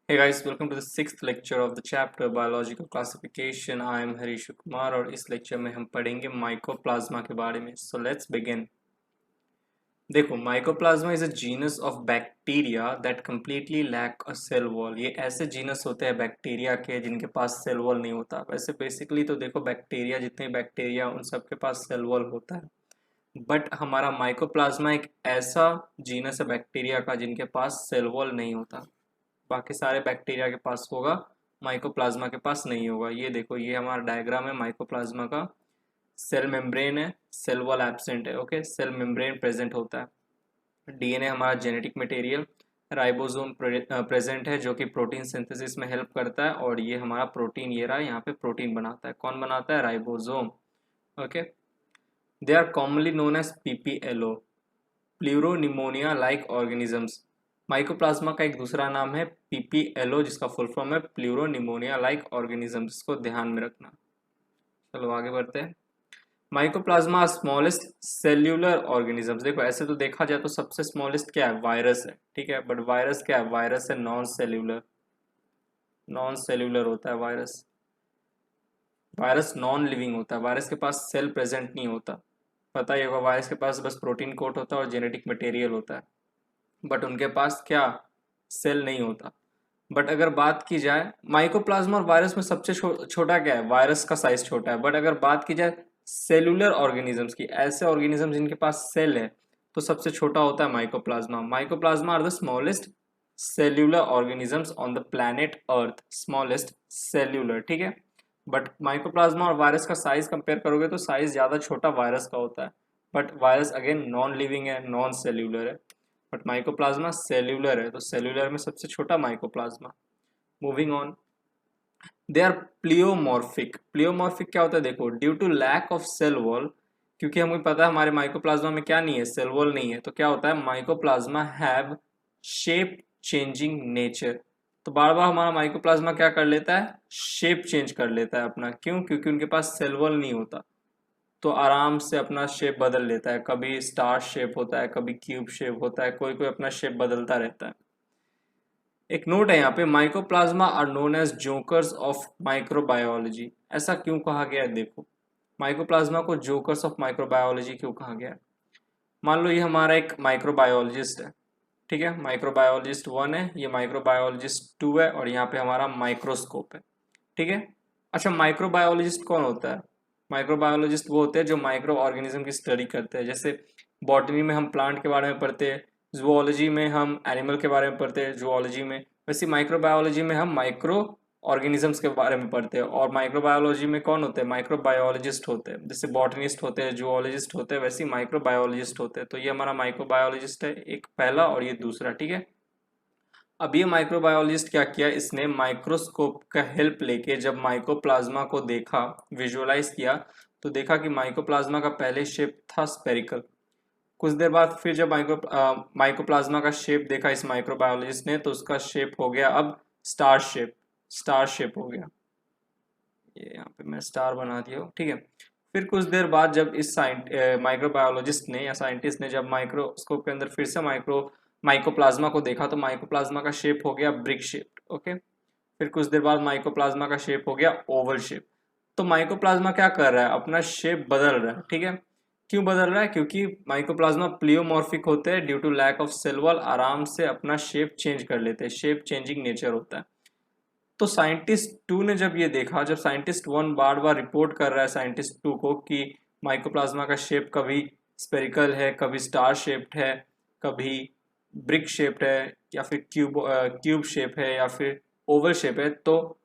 Hey guys, welcome to the sixth lecture of the chapter Biological Classification. I am Harish Kumar और इस lecture में हम पढ़ेंगे mycoplasma के बारे में. So let's begin. देखो, mycoplasma is a genus of bacteria that completely lack a cell wall. ये ऐसे जीनस होते हैं बैक्टीरिया के जिनके पास सेल वॉल नहीं होता. वैसे बेसिकली तो देखो, बैक्टीरिया जितने बैक्टीरिया उन सब के पास सेल वॉल होता है, बट हमारा माइकोप्लाज्मा एक ऐसा जीनस है बैक्टीरिया का जिनके पास सेल वॉल नहीं होता. बाकी सारे बैक्टीरिया के पास होगा, माइकोप्लाज्मा के पास नहीं होगा. ये देखो, ये हमारा डायग्राम है माइकोप्लाज्मा का. सेल मेम्ब्रेन है, सेल वॉल एब्सेंट है. ओके, सेल मेम्ब्रेन प्रेजेंट होता है. डीएनए हमारा जेनेटिक मटेरियल. राइबोसोम प्रेजेंट है जो कि प्रोटीन सिंथेसिस में हेल्प करता है. और ये हमारा प्रोटीन, ये रहा, यहाँ पे प्रोटीन बनाता है. कौन बनाता है? Ribosome. Okay, they are commonly known as PPLO, pleuropneumonia like organisms. Mycoplasma का एक दूसरा नाम है पीपीएलओ, जिसका फुल फॉर्म है प्लूरोनिमोनिया लाइक ऑर्गेनिज्म. इसको ध्यान में रखना. चलो आगे बढ़ते हैं. Mycoplasma smallest cellular organisms. देखो, ऐसे तो देखा जाए तो सबसे स्मॉलेस्ट क्या है? वायरस है. ठीक है, बट वायरस क्या है? वायरस है नॉन सेल्यूलर. नॉन सेल्यूलर होता है वायरस. वायरस नॉन लिविंग होता है. वायरस के पास सेल प्रेजेंट नहीं होता. पता ही होगा, वायरस के पास बस प्रोटीन कोट होता है और जेनेटिक मटेरियल होता है, बट उनके पास क्या? सेल नहीं होता. बट अगर बात की जाए माइकोप्लाज्मा और वायरस में सबसे छोटा क्या है? वायरस का साइज छोटा है. बट अगर बात की जाए सेलुलर ऑर्गेनिजम्स की, ऐसे ऑर्गेनिज्म जिनके पास सेल है, तो सबसे छोटा होता है mycoplasma. Mycoplasma are the smallest cellular organisms on the planet earth. Smallest cellular. ठीक है, बट माइकोप्लाज्मा और वायरस का साइज कंपेयर करोगे तो साइज ज़्यादा छोटा वायरस का होता है. But virus again non living है, नॉन सेल्युलर है. बट माइकोप्लाज्मा सेल्युलर है, तो सेल्युलर में सबसे छोटा mycoplasma. Moving on. They are pleomorphic. Pleomorphic क्या होता है? देखो, due to lack of cell wall, क्योंकि हमें पता है हमारे माइकोप्लाज्मा में क्या नहीं है? सेल वॉल नहीं है. तो क्या होता है? Mycoplasma have shape changing nature. तो बार बार हमारा माइकोप्लाज्मा क्या कर लेता है? शेप चेंज कर लेता है अपना. क्यों? क्योंकि उनके पास सेल वॉल नहीं होता, तो आराम से अपना शेप बदल लेता है. कभी स्टार शेप होता है, कभी क्यूब शेप होता है, कोई कोई अपना शेप बदलता रहता है. एक नोट है यहाँ पे, mycoplasma are known as jokers of microbiology. ऐसा क्यों कहा गया है? देखो, माइकोप्लाज्मा को जोकर्स ऑफ माइक्रोबायोलॉजी क्यों कहा गया है? मान लो ये हमारा एक माइक्रोबायोलॉजिस्ट है. ठीक है, माइक्रोबायोलॉजिस्ट 1 है, ये माइक्रोबायोलॉजिस्ट 2 है, और यहाँ पे हमारा माइक्रोस्कोप है. ठीक है. अच्छा, माइक्रोबायोलॉजिस्ट कौन होता है? माइक्रोबायोलॉजिस्ट वो होते हैं जो माइक्रो ऑर्गेनिज्म की स्टडी करते हैं. जैसे बॉटनी में हम प्लांट के बारे में पढ़ते हैं, जूलॉजी में हम एनिमल के बारे में पढ़ते हैं, जूलॉजी में. वैसे माइक्रोबायोलॉजी में हम माइक्रो ऑर्गेनिजम्स के बारे में पढ़ते हैं. और माइक्रोबायोलॉजी में कौन होते हैं? माइक्रोबायोलॉजिस्ट होते हैं. जैसे बॉटनिस्ट होते हैं, जूलॉजिस्ट होते हैं, वैसे ही माइक्रोबायोलॉजिस्ट होते हैं. तो ये हमारा माइक्रोबायोलॉजिस्ट है, एक पहला, और ये दूसरा. ठीक है. अब ये माइक्रोबायोलॉजिस्ट क्या किया? इसने माइक्रोस्कोप का हेल्प लेके जब माइकोप्लाज्मा को देखा, विजुअलाइज किया, तो देखा कि माइकोप्लाज्मा का पहले शेप था स्पेरिकल. कुछ देर बाद फिर जब माइकोप्लाज्मा का शेप देखा इस माइक्रोबायोलॉजिस्ट ने, तो उसका शेप हो गया अब स्टार शेप. स्टार शेप हो गया. ये यहाँ पे मैं स्टार बना दिया हूँ. ठीक है. फिर कुछ देर बाद जब इस माइक्रोबायोलॉजिस्ट ने या साइंटिस्ट ने जब माइक्रोस्कोप के अंदर फिर से माइकोप्लाज्मा को देखा, तो माइकोप्लाज्मा का शेप हो गया ब्रिक शेप. ओके. फिर कुछ देर बाद माइकोप्लाज्मा का शेप हो गया ओवल शेप. तो माइकोप्लाज्मा क्या कर रहा है? अपना शेप बदल रहा है. ठीक है. क्यों बदल रहा है? क्योंकि माइकोप्लाज्मा प्लियोमॉर्फिक होते हैं. Due to lack of cell wall आराम से अपना शेप चेंज कर लेते हैं. शेप चेंजिंग नेचर होता है. तो साइंटिस्ट 2 ने जब ये देखा, जब साइंटिस्ट 1 बार बार रिपोर्ट कर रहा है साइंटिस्ट 2 को कि माइकोप्लाज्मा का शेप कभी स्पेरिकल है, कभी स्टार शेप्ड है, कभी ब्रिक शेप्ड है, या फिर क्यूब शेप है, या फिर ओवल शेप है, तो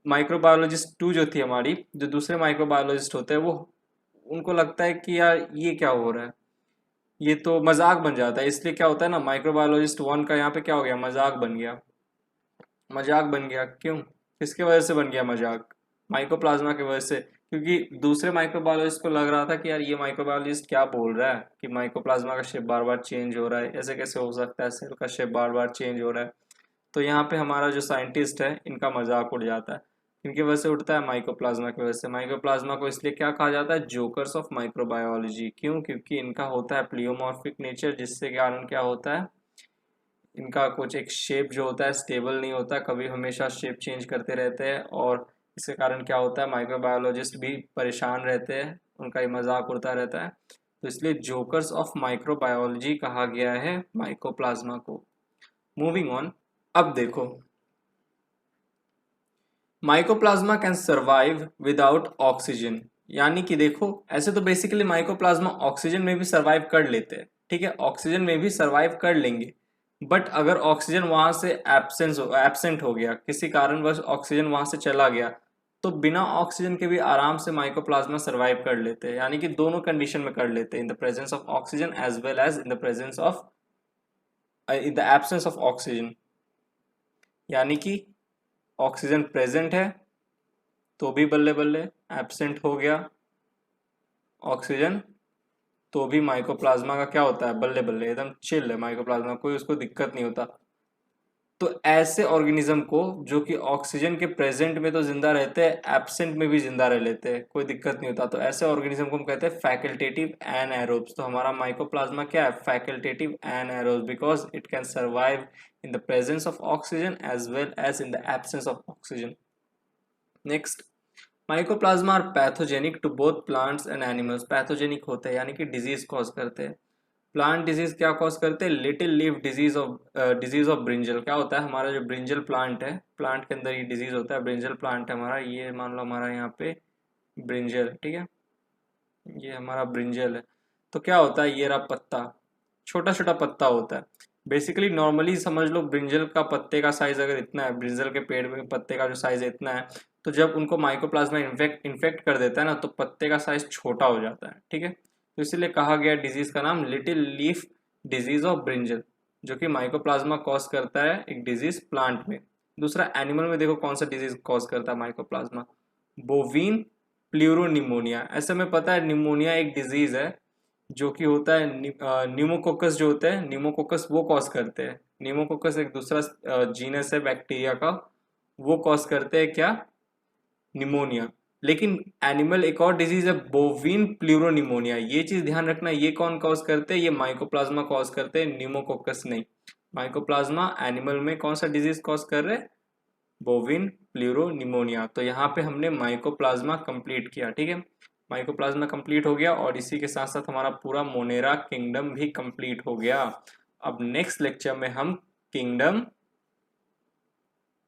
माइक्रोबायोलॉजिस्ट 2 जो थी हमारी, जो दूसरे माइक्रोबायोलॉजिस्ट होते हैं, वो उनको लगता है कि यार ये क्या हो रहा है, ये तो मजाक बन जाता है. इसलिए क्या होता है ना, माइक्रोबायोलॉजिस्ट 1 का यहाँ पे क्या हो गया? मजाक बन गया. मजाक बन गया. क्यों? किसके वजह से बन गया मजाक? माइकोप्लाज्मा की वजह से. क्योंकि दूसरे माइक्रोबायोलॉजिस्ट को लग रहा था कि यार ये माइक्रोबायोलॉजिस्ट क्या बोल रहा है कि माइकोप्लाज्मा का शेप बार बार चेंज हो रहा है, ऐसे कैसे हो सकता है, सेल का शेप बार बार चेंज हो रहा है. तो यहाँ पे हमारा जो साइंटिस्ट है, इनका मजाक उड़ जाता है. इनकी वजह से उठता है माइकोप्लाज्मा की वजह से. माइकोप्लाज्मा को इसलिए क्या कहा जाता है? Jokers of microbiology. क्यों? क्योंकि इनका होता है प्लियोमॉर्फिक नेचर, जिससे कारण क्या होता है? इनका कुछ एक शेप जो होता है स्टेबल नहीं होता, कभी हमेशा शेप चेंज करते रहते हैं, और इसके कारण क्या होता है माइक्रोबायोलॉजिस्ट भी परेशान रहते हैं, उनका ये मजाक उड़ता रहता है। तो इसलिए जोकर्स ऑफ माइक्रोबायोलॉजी कहा गया है माइकोप्लाज्मा को। मूविंग ऑन, अब देखो mycoplasma can survive without oxygen, यानी कि देखो ऐसे तो बेसिकली माइकोप्लाज्मा ऑक्सीजन में भी सर्वाइव कर लेते हैं, ठीक है, ऑक्सीजन में भी सर्वाइव कर लेंगे, बट अगर ऑक्सीजन वहां से एब्सेंट हो गया, किसी कारणवश ऑक्सीजन वहां से चला गया, तो बिना ऑक्सीजन के भी आराम से माइकोप्लाज्मा सर्वाइव कर लेते हैं, यानी कि दोनों कंडीशन में कर लेते हैं, in the presence of oxygen as well as in the presence of in the absence of oxygen. यानी कि ऑक्सीजन प्रेजेंट है तो भी बल्ले बल्ले, एब्सेंट हो गया ऑक्सीजन तो भी माइकोप्लाज्मा का क्या होता है, बल्ले बल्ले, एकदम चिल है माइकोप्लाज्मा, कोई उसको दिक्कत नहीं होता। तो ऐसे ऑर्गेनिज्म को जो कि ऑक्सीजन के प्रेजेंट में तो जिंदा रहते हैं, एब्सेंट में भी जिंदा रह लेते हैं, कोई दिक्कत नहीं होता, तो ऐसे ऑर्गेनिज्म को हम कहते हैं फैकल्टेटिव एनाएरोब्स। तो हमारा माइकोप्लाज्मा क्या है, facultative anaerobes, because it can survive in the presence of oxygen as well as in the absence of oxygen. Next, mycoplasma are pathogenic to both plants and animals. Pathogenic होते हैं यानी कि disease cause करते हैं। Plant disease क्या cause करते हैं, little leaf disease of brinjal. क्या होता है, हमारा जो ब्रिंजल प्लांट है, प्लांट के अंदर ये डिजीज होता है, ब्रिंजल प्लांट है हमारा, ये मान लो हमारा यहाँ पे ब्रिंजल, ठीक है, ये हमारा ब्रिंजल है। तो क्या होता है, ये रहा पत्ता, छोटा छोटा पत्ता होता है। बेसिकली नॉर्मली समझ लो ब्रिंजल का पत्ते का साइज अगर इतना है, ब्रिंजल के पेड़ में पत्ते का जो साइज इतना है, तो जब उनको माइकोप्लाज्मा इन्फेक्ट कर देता है ना, तो पत्ते का साइज छोटा हो जाता है, ठीक है। तो इसीलिए कहा गया डिजीज का नाम little leaf disease of brinjal, जो कि माइकोप्लाज्मा कॉज करता है एक डिजीज प्लांट में। दूसरा एनिमल में देखो कौन सा डिजीज कॉज करता है माइकोप्लाज्मा, बोवीन प्लूरोनिमोनिया। ऐसे में पता है निमोनिया एक डिजीज है जो कि होता है न्यूमोकोकस, जो होता है न्यूमोकोकस वो कॉज करते हैं। न्यूमोकोकस एक दूसरा जीनस है बैक्टीरिया का, वो कॉज करते हैं क्या, निमोनिया। लेकिन एनिमल एक और डिजीज है बोविन प्लूरोनिमोनिया, ये चीज ध्यान रखना, ये कौन कॉज करते हैं, ये माइकोप्लाज्मा कॉज करते हैं, न्यूमोकोकस नहीं। माइकोप्लाज्मा एनिमल में कौन सा डिजीज कॉज कर रहे हैं, बोविन प्लूरोनिमोनिया। तो यहाँ पे हमने माइकोप्लाज्मा कंप्लीट किया, ठीक है, माइकोप्लाज्मा कंप्लीट हो गया, और इसी के साथ साथ हमारा पूरा मोनेरा किंगडम भी कंप्लीट हो गया। अब नेक्स्ट लेक्चर में हम किंगडम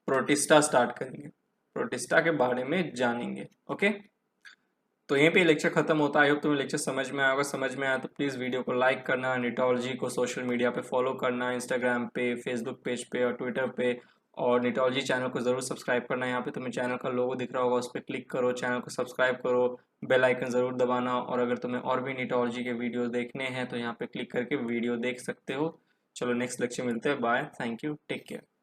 प्रोटिस्टा स्टार्ट करेंगे, प्रोटिस्टा के बारे में जानेंगे। ओके, तो यहीं पे लेक्चर खत्म होता है। आई होप तुम्हें लेक्चर समझ में आया होगा, समझ में आया तो प्लीज़ वीडियो को लाइक करना, निटोलॉजी को सोशल मीडिया पे फॉलो करना, इंस्टाग्राम पे, फेसबुक पेज पे और ट्विटर पे, और निटोलॉजी चैनल को ज़रूर सब्सक्राइब करना। यहाँ पे तुम्हें चैनल का लोगो दिख रहा होगा, उस पर क्लिक करो, चैनल को सब्सक्राइब करो, बेल आइकन ज़रूर दबाना, और अगर तुम्हें और भी निटोलॉजी के वीडियो देखने हैं तो यहाँ पे क्लिक करके वीडियो देख सकते हो। चलो नेक्स्ट लेक्चर मिलते हैं, bye, thank you, take care.